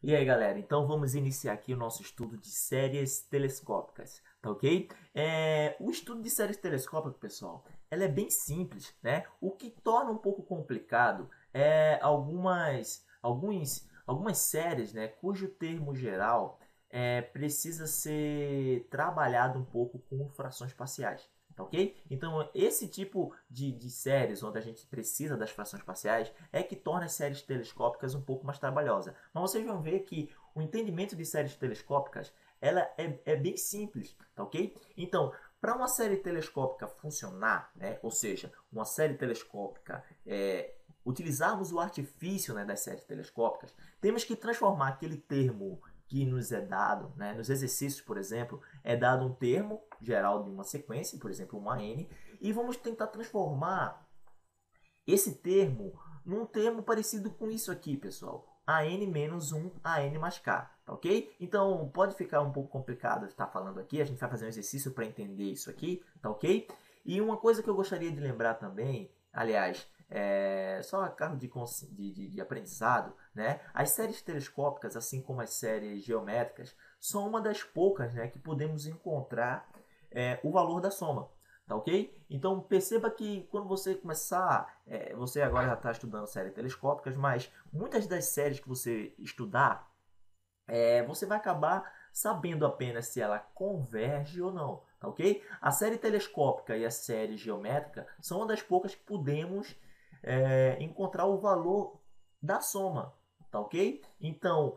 E aí, galera, então vamos iniciar aqui o nosso estudo de séries telescópicas, tá ok? O estudo de séries telescópicas, pessoal, ela é bem simples, né? O que torna um pouco complicado é algumas séries, né, cujo termo geral precisa ser trabalhado um pouco com frações parciais. Tá ok? Então, esse tipo de séries onde a gente precisa das frações parciais é que torna as séries telescópicas um pouco mais trabalhosa. Mas vocês vão ver que o entendimento de séries telescópicas ela é bem simples, tá ok? Então, para uma série telescópica funcionar, né, ou seja, uma série telescópica utilizarmos o artifício, né, das séries telescópicas, temos que transformar aquele termo que nos é dado, né, nos exercícios, por exemplo, é dado um termo geral de uma sequência, por exemplo, uma n, e vamos tentar transformar esse termo num termo parecido com isso aqui, pessoal. AN menos 1, AN mais K, tá ok? Então, pode ficar um pouco complicado estar falando aqui, a gente vai fazer um exercício para entender isso aqui, tá ok? E uma coisa que eu gostaria de lembrar também, aliás, só a cargo de aprendizado, né? As séries telescópicas, assim como as séries geométricas, são uma das poucas, né, que podemos encontrar o valor da soma. Tá ok? Então perceba que quando você começar, você agora já está estudando séries telescópicas, mas muitas das séries que você estudar, você vai acabar sabendo apenas se ela converge ou não, tá ok? A série telescópica e a série geométrica são uma das poucas que podemos encontrar o valor da soma, tá ok? Então,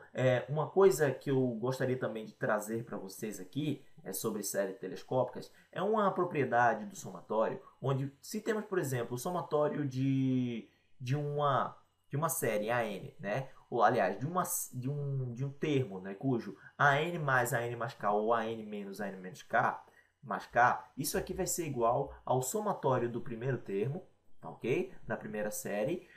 uma coisa que eu gostaria também de trazer para vocês aqui sobre séries telescópicas é uma propriedade do somatório, onde se temos, por exemplo, o somatório de uma de uma série AN, né? Ou aliás, de um termo, né, cujo AN mais AN mais K ou AN menos AN menos K mais K, isso aqui vai ser igual ao somatório do primeiro termo, tá ok? Da primeira série,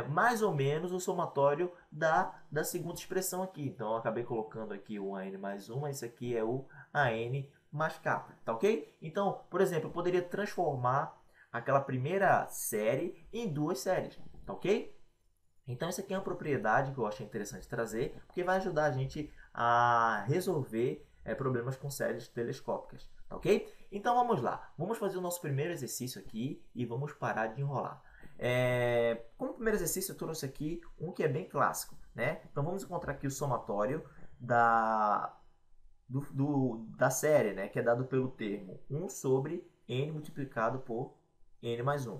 mais ou menos o somatório da segunda expressão aqui. Então eu acabei colocando aqui o AN mais 1, mas isso aqui é o AN mais K, tá ok? Então, por exemplo, eu poderia transformar aquela primeira série em duas séries, tá ok? Então, isso aqui é uma propriedade que eu achei interessante trazer, porque vai ajudar a gente a resolver problemas com séries telescópicas, tá ok? Então, vamos lá. Vamos fazer o nosso primeiro exercício aqui e vamos parar de enrolar. Como primeiro exercício, eu trouxe aqui um que é bem clássico, né? Então, vamos encontrar aqui o somatório da, da série, né? Que é dado pelo termo 1 sobre n multiplicado por n mais 1,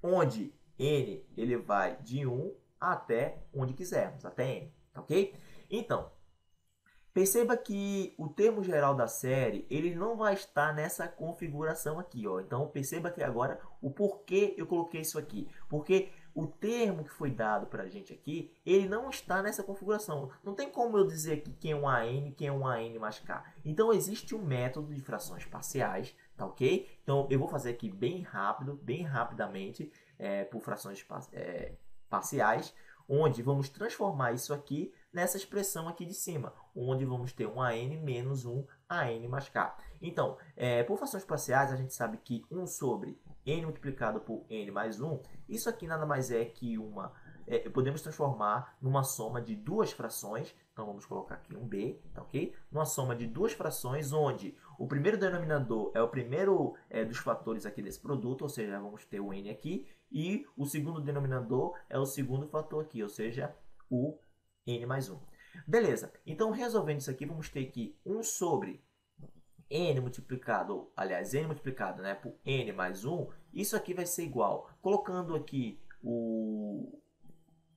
onde n ele vai de 1 até onde quisermos, até n, tá ok? Então, perceba que o termo geral da série ele não vai estar nessa configuração aqui, ó. Então perceba que agora o porquê eu coloquei isso aqui, porque o termo que foi dado para a gente aqui ele não está nessa configuração. Não tem como eu dizer aqui quem é um AN, quem é um AN mais K. Então existe um método de frações parciais, tá ok? Então eu vou fazer aqui bem rápido, bem rapidamente, por frações parciais, onde vamos transformar isso aqui nessa expressão aqui de cima, onde vamos ter um AN menos um AN mais K. Então, por frações parciais, a gente sabe que 1 sobre n multiplicado por n mais 1, isso aqui nada mais é que podemos transformar numa soma de duas frações. Então vamos colocar aqui um b, tá ok? Uma soma de duas frações onde o primeiro denominador é o primeiro dos fatores aqui desse produto, ou seja, vamos ter o n aqui, e o segundo denominador é o segundo fator aqui, ou seja, o n mais 1. Beleza, então resolvendo isso aqui, vamos ter que 1 sobre n multiplicado, aliás, n multiplicado, né, por n mais 1, isso aqui vai ser igual, colocando aqui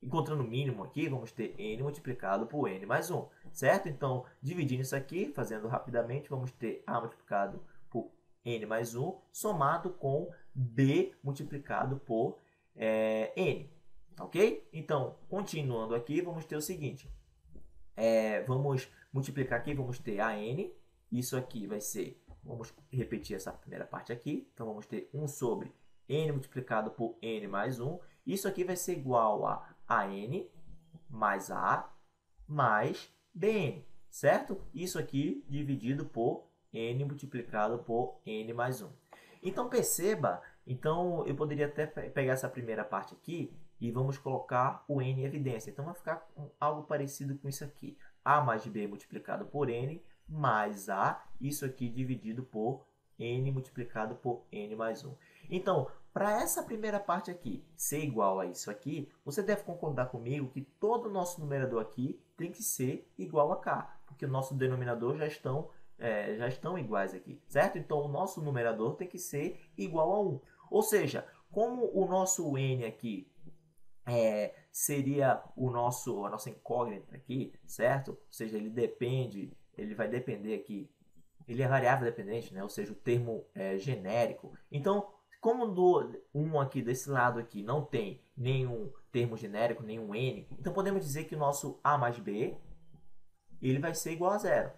encontrando o mínimo aqui, vamos ter n multiplicado por n mais 1, certo? Então, dividindo isso aqui, fazendo rapidamente, vamos ter a multiplicado por n mais 1, somado com b multiplicado por n, ok? Então, continuando aqui, vamos ter o seguinte, vamos multiplicar aqui, vamos ter a n, isso aqui vai ser, vamos repetir essa primeira parte aqui, então vamos ter 1 sobre n multiplicado por n mais 1, isso aqui vai ser igual a n mais a mais bn, certo? Isso aqui dividido por n multiplicado por n mais 1. Então perceba, então eu poderia até pegar essa primeira parte aqui e vamos colocar o n em evidência. Então vai ficar algo parecido com isso aqui. A mais b multiplicado por n mais a, isso aqui dividido por n multiplicado por n mais 1. Então, para essa primeira parte aqui ser igual a isso aqui, você deve concordar comigo que todo o nosso numerador aqui tem que ser igual a k, porque o nosso denominador já estão iguais aqui, certo? Então, o nosso numerador tem que ser igual a 1. Ou seja, como o nosso n aqui seria a nossa incógnita aqui, certo? Ou seja, ele vai depender aqui, ele é variável dependente, né? Ou seja, o termo é genérico. Então, como do 1 aqui, desse lado aqui, não tem nenhum termo genérico, nenhum n, então podemos dizer que o nosso a mais b, ele vai ser igual a zero,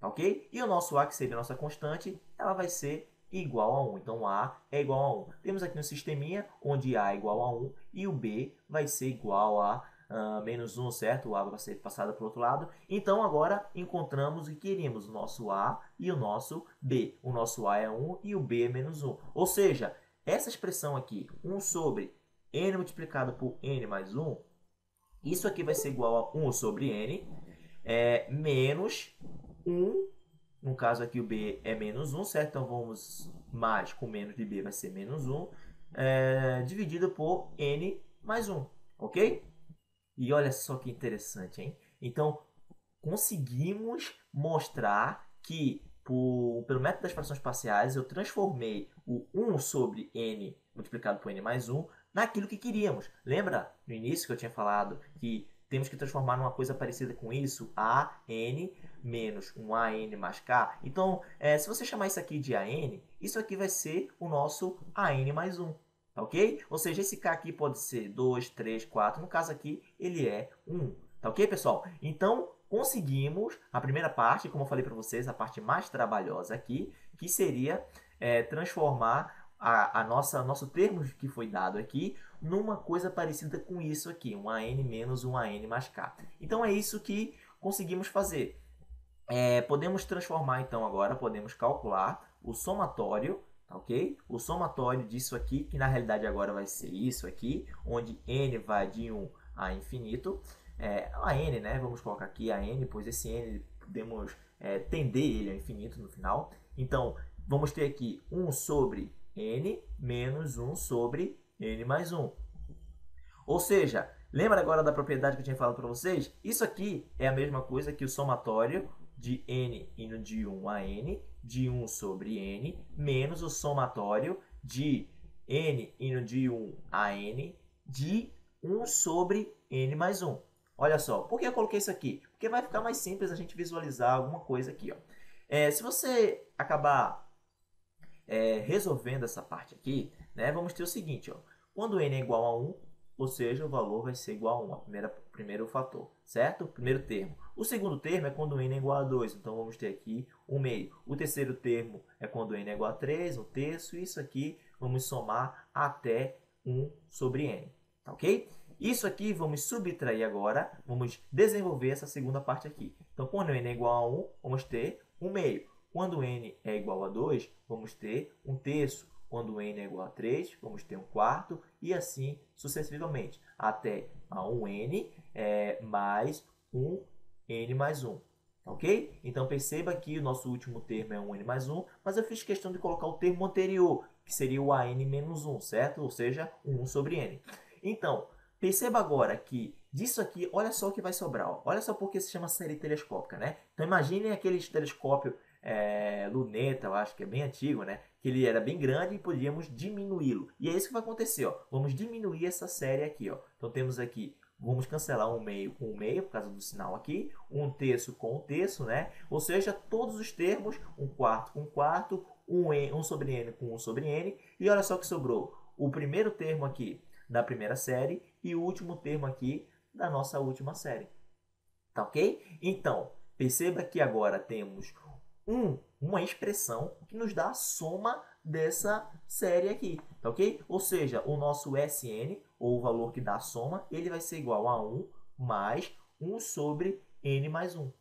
ok? E o nosso a, que seria a nossa constante, ela vai ser igual a 1. Então, a é igual a 1. Temos aqui um sisteminha onde a é igual a 1 e o b vai ser igual a menos 1, certo? O a vai ser passado para o outro lado. Então, agora encontramos o que queríamos, o nosso a e o nosso b. O nosso a é 1 e o b é menos 1. Ou seja, essa expressão aqui, 1 sobre n multiplicado por n mais 1, isso aqui vai ser igual a 1 sobre n, menos 1, no caso aqui o b é menos 1, certo? Então vamos mais com menos de b vai ser menos 1, dividido por n mais 1, ok? E olha só que interessante, hein? Então, conseguimos mostrar que, pelo método das frações parciais, eu transformei o 1 sobre n multiplicado por n mais 1 naquilo que queríamos. Lembra no início que eu tinha falado que temos que transformar numa coisa parecida com isso, a n menos um a n mais k? Então, se você chamar isso aqui de a n, isso aqui vai ser o nosso a n mais 1. Tá ok? Ou seja, esse k aqui pode ser 2, 3, 4. No caso aqui, ele é 1. Tá ok, pessoal? Então, conseguimos a primeira parte, como eu falei para vocês, a parte mais trabalhosa aqui, que seria transformar nosso termo que foi dado aqui numa coisa parecida com isso aqui, um a n menos um a n mais k. Então, é isso que conseguimos fazer. Podemos transformar, então, agora, podemos calcular o somatório, tá ok? O somatório disso aqui, que na realidade agora vai ser isso aqui, onde n vai de 1 a infinito. A n, né? Vamos colocar aqui a n, pois esse n podemos tender ele ao infinito no final. Então, vamos ter aqui 1 sobre n menos 1 sobre n mais 1. Ou seja, lembra agora da propriedade que eu tinha falado para vocês? Isso aqui é a mesma coisa que o somatório de n indo de 1 a n, de 1 sobre n, menos o somatório de n indo de 1 a n, de 1 sobre n mais 1. Olha só, por que eu coloquei isso aqui? Porque vai ficar mais simples a gente visualizar alguma coisa aqui. Ó. Se você acabar resolvendo essa parte aqui, né, vamos ter o seguinte, ó, quando n é igual a 1, ou seja, o valor vai ser igual a 1, primeiro fator, certo? Primeiro termo. O segundo termo é quando n é igual a 2, então vamos ter aqui 1 meio. O terceiro termo é quando n é igual a 3, 1 terço, e isso aqui vamos somar até 1 sobre n, tá ok? Isso aqui vamos subtrair agora, vamos desenvolver essa segunda parte aqui. Então, quando n é igual a 1, vamos ter 1 meio. Quando n é igual a 2, vamos ter 1 terço. Quando n é igual a 3, vamos ter 1 quarto, e assim sucessivamente, até a 1n mais 1n mais 1. Ok? Então, perceba que o nosso último termo é 1n mais 1, mas eu fiz questão de colocar o termo anterior, que seria o an menos 1, certo? Ou seja, 1 sobre n. Então, perceba agora que disso aqui, olha só o que vai sobrar. Ó. Olha só porque se chama série telescópica, né? Então, imaginem aqueles telescópios luneta, eu acho que é bem antigo, né? Que ele era bem grande e podíamos diminuí-lo. E é isso que vai acontecer, ó. Vamos diminuir essa série aqui, ó. Então temos aqui, vamos cancelar 1 meio com 1 meio, por causa do sinal aqui, 1 terço com 1 terço, né? Ou seja, todos os termos, 1 quarto com 1 quarto, 1 sobre n com 1 sobre n, e olha só que sobrou o primeiro termo aqui da primeira série e o último termo aqui da nossa última série. Tá ok? Então, perceba que agora temos uma expressão que nos dá a soma dessa série aqui, tá ok? Ou seja, o nosso Sn, ou o valor que dá a soma, ele vai ser igual a 1 mais 1 sobre n mais 1.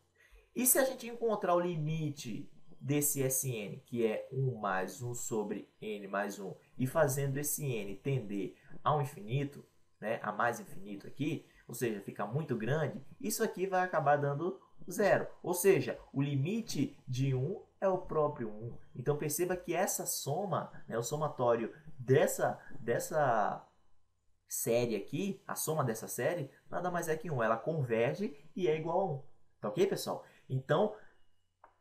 E se a gente encontrar o limite desse Sn, que é 1 mais 1 sobre n mais 1, e fazendo esse n tender ao infinito, né, a mais infinito aqui, ou seja, fica muito grande, isso aqui vai acabar dando zero. Ou seja, o limite de 1 é o próprio 1. Então perceba que essa soma, né, o somatório dessa série aqui, a soma dessa série, nada mais é que 1. Ela converge e é igual a 1. Tá ok, pessoal? Então,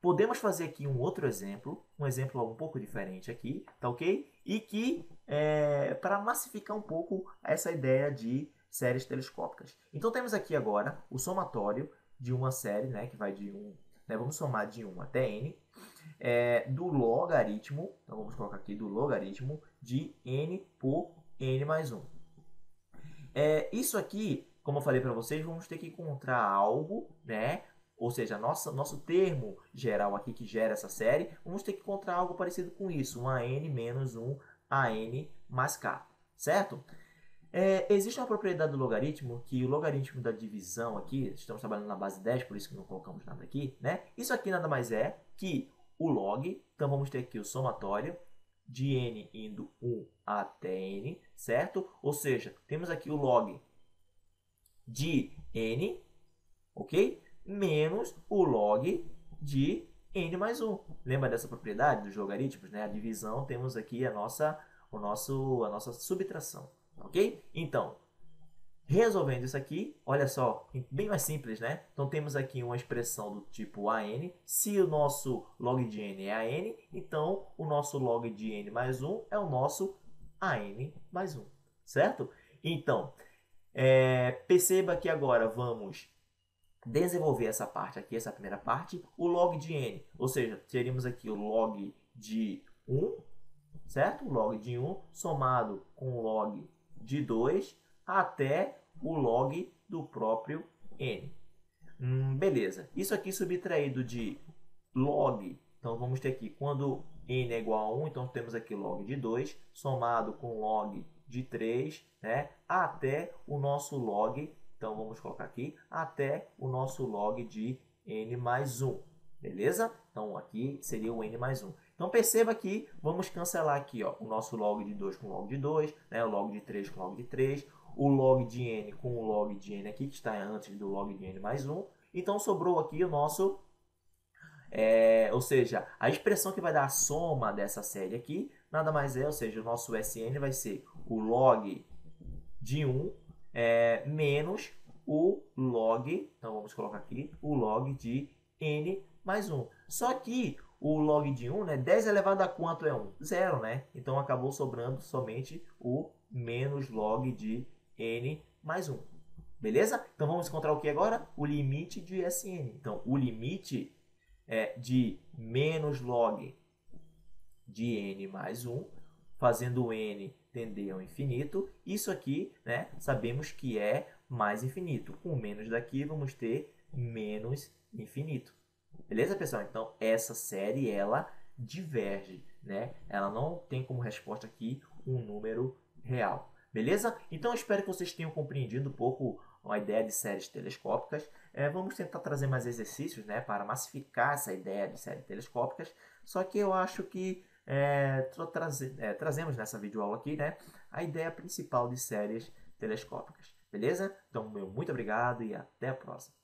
podemos fazer aqui um outro exemplo, um exemplo um pouco diferente aqui, tá ok? E que, para massificar um pouco essa ideia de séries telescópicas. Então, temos aqui agora o somatório de uma série, né, que vai de 1, né, vamos somar de 1 até n, do logaritmo, então vamos colocar aqui do logaritmo de n por n mais 1. Isso aqui, como eu falei para vocês, vamos ter que encontrar algo, né? Ou seja, nosso termo geral aqui que gera essa série, vamos ter que encontrar algo parecido com isso, um AN menos um AN mais K, certo? Existe uma propriedade do logaritmo, que o logaritmo da divisão aqui, estamos trabalhando na base 10, por isso que não colocamos nada aqui, né? Isso aqui nada mais é que o log, então vamos ter aqui o somatório de n indo 1 até n, certo? Ou seja, temos aqui o log de n, ok? Menos o log de n mais 1. Lembra dessa propriedade dos logaritmos, né? A divisão, temos aqui a nossa subtração, ok? Então, resolvendo isso aqui, olha só, bem mais simples, né? Então, temos aqui uma expressão do tipo AN. Se o nosso log de n é AN, então o nosso log de n mais 1 é o nosso AN mais 1, certo? Então, perceba que agora vamos desenvolver essa parte aqui, essa primeira parte, o log de n. Ou seja, teríamos aqui o log de 1, certo? O log de 1 somado com o log de 2 até o log do próprio n. Beleza. Isso aqui subtraído de log, então vamos ter aqui, quando n é igual a 1, então temos aqui log de 2, somado com log de 3, né, até o nosso log, então vamos colocar aqui, até o nosso log de n mais 1. Beleza? Então aqui seria o n mais 1. Então perceba que vamos cancelar aqui, ó, o nosso log de 2 com o log de 2, né, o log de 3 com o log de 3, o log de n com o log de n aqui, que está antes do log de n mais 1. Então sobrou aqui o nosso, ou seja, a expressão que vai dar a soma dessa série aqui, nada mais é, ou seja, o nosso Sn vai ser o log de 1 menos o log, então vamos colocar aqui, o log de n mais 1. Só que o log de 1, né, 10 elevado a quanto é 1? 0, né? Então acabou sobrando somente o menos log de n mais 1. Beleza? Então vamos encontrar o que agora? O limite de Sn. Então o limite de menos log de n mais 1, fazendo o n tender ao infinito. Isso aqui, né, sabemos que é mais infinito. Com menos daqui, vamos ter menos infinito. Beleza, pessoal? Então, essa série, ela diverge, né? Ela não tem como resposta aqui um número real. Beleza? Então, eu espero que vocês tenham compreendido um pouco a ideia de séries telescópicas. Vamos tentar trazer mais exercícios, né, para massificar essa ideia de séries telescópicas. Só que eu acho que trazemos nessa videoaula aqui, né, a ideia principal de séries telescópicas. Beleza? Então, meu muito obrigado e até a próxima.